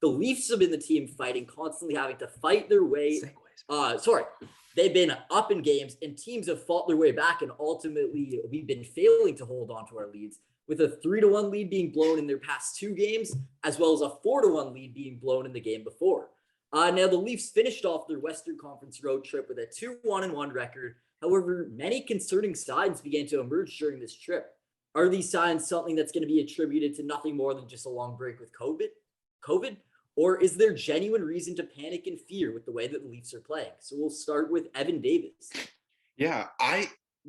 the Leafs have been the team fighting, constantly having to fight their way. They've been up in games, and teams have fought their way back, and ultimately we've been failing to hold on to our leads, with a 3-1 lead being blown in their past 2 games, as well as a 4-1 lead being blown in the game before. Now, the Leafs finished off their Western Conference road trip with a 2-1-1 record. However, many concerning signs began to emerge during this trip. Are these signs something that's going to be attributed to nothing more than just a long break with COVID? Or is there genuine reason to panic and fear with the way that the Leafs are playing? So we'll start with Evan Davis. Yeah,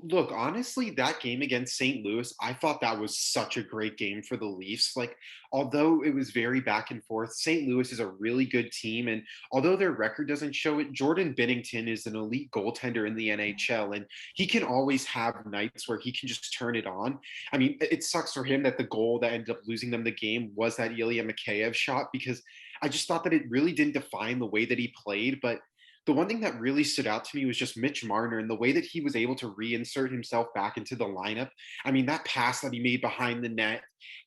look, honestly, that game against St. Louis, I thought that was such a great game for the Leafs. Like, although it was very back and forth, St. Louis is a really good team. And although their record doesn't show it, Jordan Binnington is an elite goaltender in the NHL. And he can always have nights where he can just turn it on. I mean, it sucks for him that the goal that ended up losing them the game was that Ilya Mikheyev shot, because I just thought that it really didn't define the way that he played. But the one thing that really stood out to me was just Mitch Marner and the way that he was able to reinsert himself back into the lineup. I mean, that pass that he made behind the net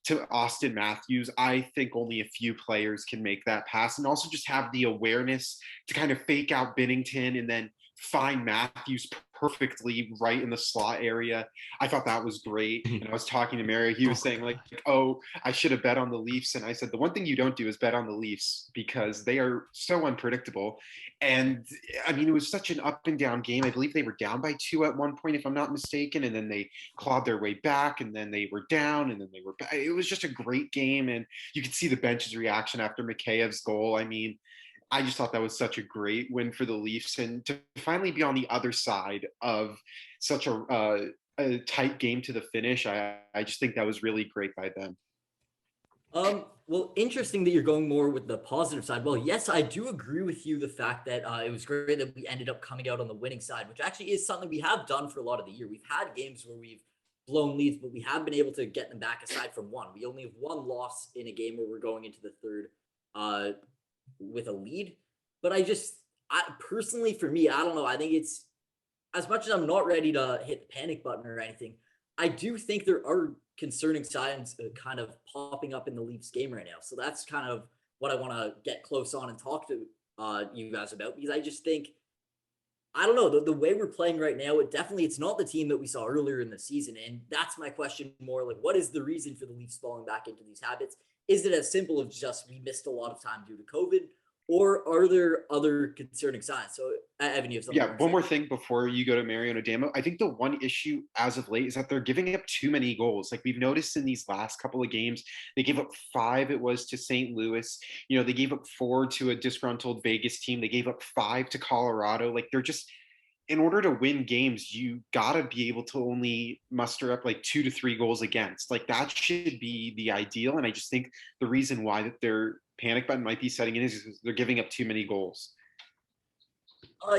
to Austin Matthews, I think only a few players can make that pass, and also just have the awareness to kind of fake out Binnington and then find Matthews perfectly right in the slot area. I thought that was great. And I was talking to Mario, he was saying like, oh, I should have bet on the Leafs. And I said, the one thing you don't do is bet on the Leafs, because they are so unpredictable. And I mean, it was such an up and down game. I believe they were down by 2 at one point, if I'm not mistaken. And then they clawed their way back, and then they were down, and then they were back. It was just a great game. And you could see the bench's reaction after Mikheyev's goal. I mean, I just thought that was such a great win for the Leafs, and to finally be on the other side of such a tight game to the finish, I just think that was really great by them. Well, interesting that you're going more with the positive side. Well, yes, I do agree with you. The fact that it was great that we ended up coming out on the winning side, which actually is something we have done for a lot of the year. We've had games where we've blown leads, but we have been able to get them back aside from one. We only have one loss in a game where we're going into the third with a lead. But personally, for me, I don't know. I think it's, as much as I'm not ready to hit the panic button or anything, I do think there are concerning signs kind of popping up in the Leafs game right now. So that's kind of what I want to get close on and talk to you guys about, because I just think, I don't know, the way we're playing right now, it's not the team that we saw earlier in the season. And that's my question more, like, what is the reason for the Leafs falling back into these habits? Is it as simple as just we missed a lot of time due to COVID? Or are there other concerning signs? So, Evan, you have something. Yeah, one more thing before you go to Mario and Adamo. I think the one issue as of late is that they're giving up too many goals. Like we've noticed in these last couple of games, they gave up 5, it was to St. Louis. You know, they gave up 4 to a disgruntled Vegas team. They gave up 5 to Colorado. Like they're just, in order to win games, you got to be able to only muster up like 2 to 3 goals against. Like that should be the ideal. And I just think the reason why that their panic button might be setting in is they're giving up too many goals.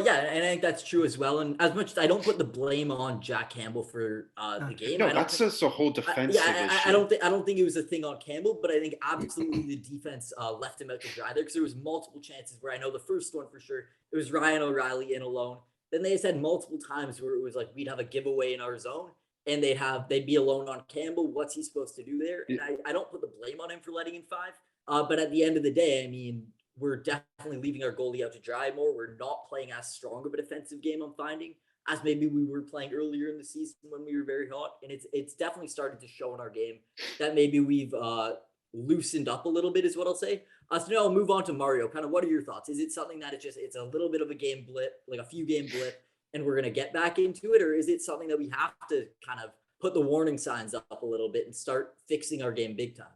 Yeah, and I think that's true as well. And as much as I don't put the blame on Jack Campbell for the game, no, that's just a whole defensive issue. I don't think it was a thing on Campbell, but I think absolutely the defense left him out to dry there, because there was multiple chances where, I know the first one for sure, it was Ryan O'Reilly in alone. Then they said multiple times where it was like we'd have a giveaway in our zone, and they'd be alone on Campbell. What's he supposed to do there? And I don't put the blame on him for letting in 5. But at the end of the day, I mean, we're definitely leaving our goalie out to dry more. We're not playing as strong of a defensive game, I'm finding, as maybe we were playing earlier in the season when we were very hot. And it's definitely started to show in our game that maybe we've loosened up a little bit, is what I'll say. So now I'll move on to Mario. Kind of, what are your thoughts? Is it something that it's a little bit of a game blip, like a few game blip, and we're going to get back into it? Or is it something that we have to kind of put the warning signs up a little bit and start fixing our game big time?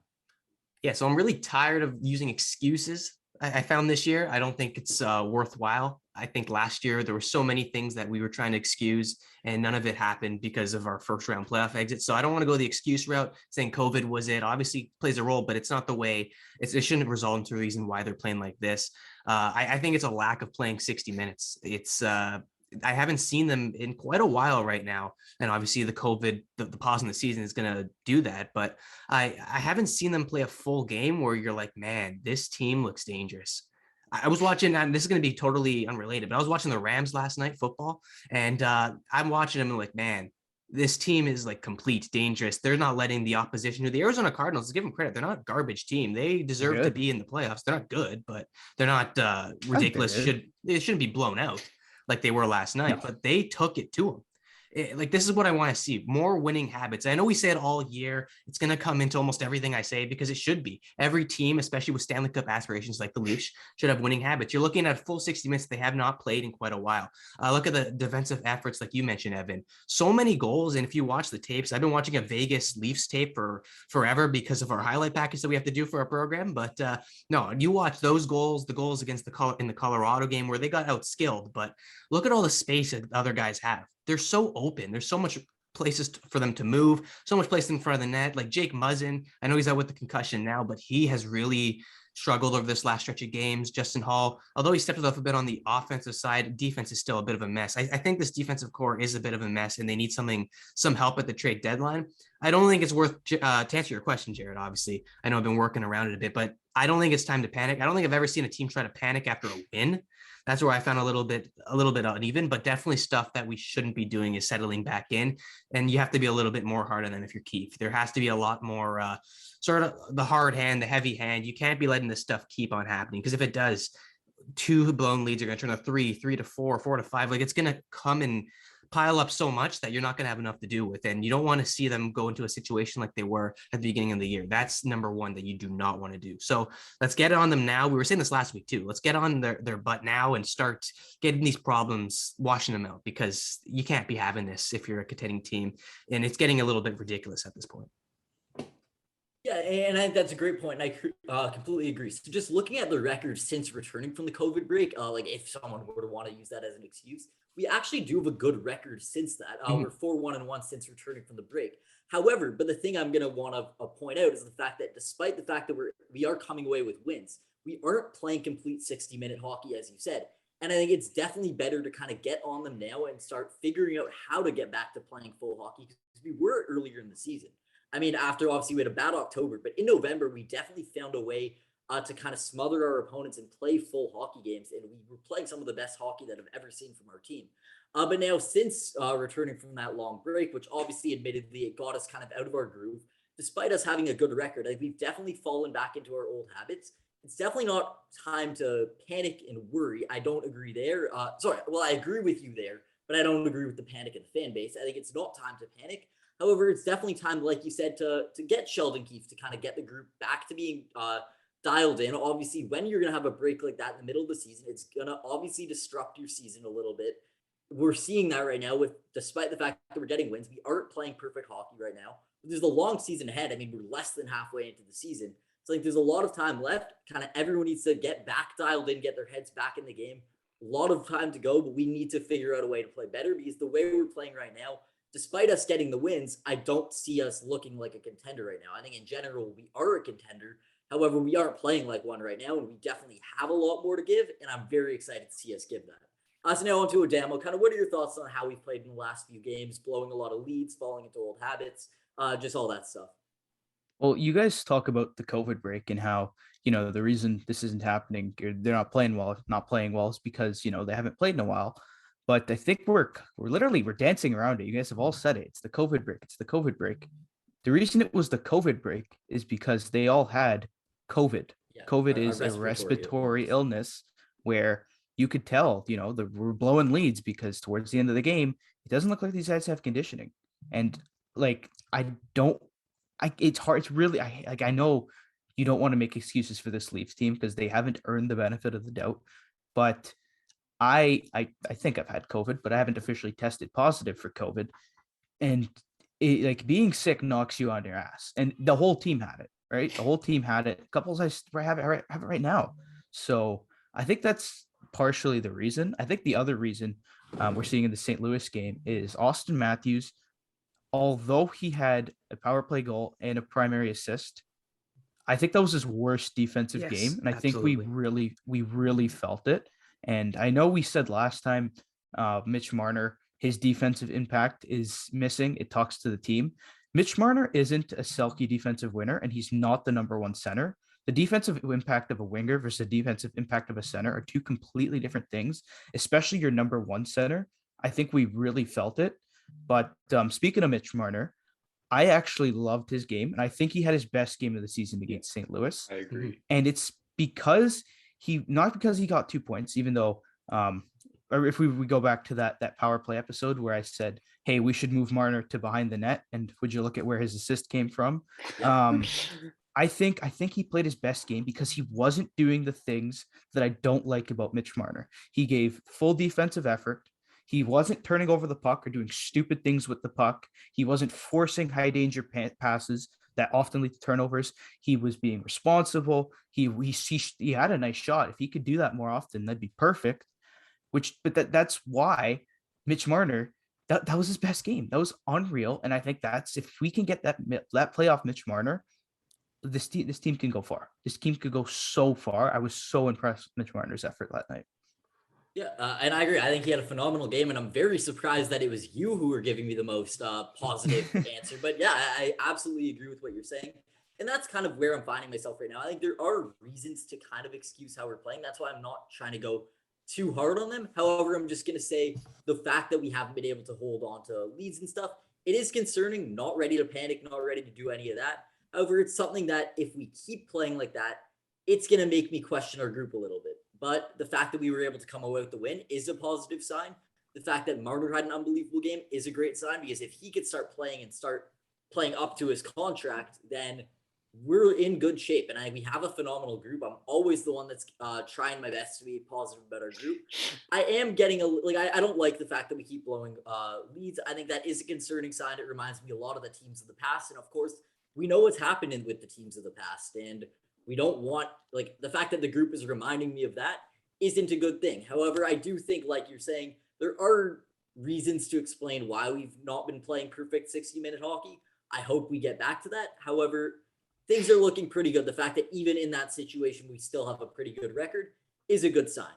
Yeah, so I'm really tired of using excuses. I found this year, I don't think it's worthwhile. I think last year there were so many things that we were trying to excuse, and none of it happened because of our first round playoff exit. So I don't want to go the excuse route, saying COVID was it. Obviously plays a role, but it's not the way. It shouldn't result into a reason why they're playing like this. I think it's a lack of playing 60 minutes. It's I haven't seen them in quite a while right now. And obviously the COVID, the pause in the season is going to do that. But I haven't seen them play a full game where you're like, man, this team looks dangerous. I was watching, and this is going to be totally unrelated, but I was watching the Rams last night football, and I'm watching them and like, man, this team is like complete, dangerous. They're not letting the opposition. The Arizona Cardinals, give them credit, they're not a garbage team. They deserve to be in the playoffs. They're not good, but they're not ridiculous. They shouldn't be blown out like they were last night, but they took it to them. Like, this is what I want to see, more winning habits. I know we say it all year. It's going to come into almost everything I say because it should be. Every team, especially with Stanley Cup aspirations like the Leafs, should have winning habits. You're looking at a full 60 minutes. They have not played in quite a while. Look at the defensive efforts like you mentioned, Evan. So many goals. And if you watch the tapes, I've been watching a Vegas Leafs tape for forever because of our highlight package that we have to do for our program. But no, you watch those goals, the goals against in the Colorado game where they got outskilled. But look at all the space that other guys have. They're so open. There's so much places for them to move, so much place in front of the net. Like Jake Muzzin, I know he's out with the concussion now, but he has really struggled over this last stretch of games. Justin Hall, although he stepped it up a bit on the offensive side, defense is still a bit of a mess. I think this defensive core is a bit of a mess, and they need some help at the trade deadline. I don't think it's worth, to answer your question, Jared, obviously. I know I've been working around it a bit, but I don't think it's time to panic. I don't think I've ever seen a team try to panic after a win. That's where I found a little bit uneven, but definitely stuff that we shouldn't be doing is settling back in. And you have to be a little bit more hard on them if you're Keith. There has to be a lot more sort of the hard hand, the heavy hand. You can't be letting this stuff keep on happening, because if it does, 2 blown leads are going to turn to 3, 3 to 4, 4 to 5. Like, it's going to come and pile up so much that you're not going to have enough to do with. And you don't want to see them go into a situation like they were at the beginning of the year. That's number one that you do not want to do. So let's get it on them now. We were saying this last week too. Let's get on their butt now and start getting these problems, washing them out, because you can't be having this if you're a contending team. And it's getting a little bit ridiculous at this point. Yeah, and I think that's a great point, and I completely agree. So just looking at the record since returning from the COVID break, like if someone were to want to use that as an excuse, we actually do have a good record since that. We're 4-1-1 since returning from the break. However, but the thing I'm going to want to point out is the fact that despite the fact that we are coming away with wins, we aren't playing complete 60-minute hockey, as you said. And I think it's definitely better to kind of get on them now and start figuring out how to get back to playing full hockey, because we were earlier in the season. I mean, after obviously we had a bad October, but in November, we definitely found a way to kind of smother our opponents and play full hockey games. And we were playing some of the best hockey that I've ever seen from our team. But now since returning from that long break, which obviously admittedly it got us kind of out of our groove, despite us having a good record, like we've definitely fallen back into our old habits. It's definitely not time to panic and worry. I don't agree there. I agree with you there, but I don't agree with the panic of the fan base. I think it's not time to panic. However, it's definitely time, like you said, to get Sheldon Keefe to kind of get the group back to being dialed in. Obviously, when you're going to have a break like that in the middle of the season, it's going to obviously disrupt your season a little bit. We're seeing that right now despite the fact that we're getting wins, we aren't playing perfect hockey right now. There's a long season ahead. I mean, we're less than halfway into the season. So like there's a lot of time left. Kind of everyone needs to get back dialed in, get their heads back in the game. A lot of time to go, but we need to figure out a way to play better, because the way we're playing right now, despite us getting the wins, I don't see us looking like a contender right now. I think in general, we are a contender. However, we aren't playing like one right now, and we definitely have a lot more to give, and I'm very excited to see us give that. So now on to Adamo. Kind of what are your thoughts on how we've played in the last few games, blowing a lot of leads, falling into old habits, just all that stuff? Well, you guys talk about the COVID break and how, the reason this isn't happening, or they're not playing well is because, they haven't played in a while. But I think we're dancing around it. You guys have all said it. It's the COVID break. It's the COVID break. The reason it was the COVID break is because they all had COVID. Yeah, COVID is a respiratory illness where you could tell, we're blowing leads because towards the end of the game, it doesn't look like these guys have conditioning. And like, it's hard. It's really, I know you don't want to make excuses for this Leafs team because they haven't earned the benefit of the doubt, but I think I've had COVID, but I haven't officially tested positive for COVID. And being sick knocks you on your ass. And the whole team had it, right? The whole team had it. Couples I have it right now. So I think that's partially the reason. I think the other reason we're seeing in the St. Louis game is Austin Matthews, although he had a power play goal and a primary assist, I think that was his worst defensive game. And I think we really felt it. And I know we said last time, Mitch Marner, his defensive impact is missing. It talks to the team. Mitch Marner isn't a Selke defensive winner, and he's not the number one center. The defensive impact of a winger versus the defensive impact of a center are 2 completely different things, especially your number one center. I think we really felt it. But speaking of Mitch Marner, I actually loved his game, and I think he had his best game of the season against St. Louis. I agree. And it's because not because he got 2 points, even though or if we go back to that power play episode where I said, hey, we should move Marner to behind the net, and would you look at where his assist came from? Yep. I think he played his best game because he wasn't doing the things that I don't like about Mitch Marner. He gave full defensive effort. He wasn't turning over the puck or doing stupid things with the puck. He wasn't forcing high danger passes that often lead to turnovers. He was being responsible. He had a nice shot. If he could do that more often, that'd be perfect. That's why Mitch Marner, that was his best game. That was unreal. And I think that's, if we can get that playoff Mitch Marner, this team can go far. This team could go so far. I was so impressed with Mitch Marner's effort that night. Yeah, and I agree. I think he had a phenomenal game, and I'm very surprised that it was you who were giving me the most positive answer. But yeah, I absolutely agree with what you're saying. And that's kind of where I'm finding myself right now. I think there are reasons to kind of excuse how we're playing. That's why I'm not trying to go too hard on them. However, I'm just going to say the fact that we haven't been able to hold on to leads and stuff, it is concerning, not ready to panic, not ready to do any of that. However, it's something that if we keep playing like that, it's going to make me question our group a little bit. But the fact that we were able to come away with the win is a positive sign. The fact that Marner had an unbelievable game is a great sign, because if he could start playing up to his contract, then we're in good shape. And we have a phenomenal group. I'm always the one that's trying my best to be positive about our group. I am getting I don't like the fact that we keep blowing leads. I think that is a concerning sign. It reminds me a lot of the teams of the past. And of course, we know what's happening with the teams of the past. And we don't want, the fact that the group is reminding me of that isn't a good thing. However, I do think, like you're saying, there are reasons to explain why we've not been playing perfect 60-minute hockey. I hope we get back to that. However, things are looking pretty good. The fact that even in that situation, we still have a pretty good record is a good sign.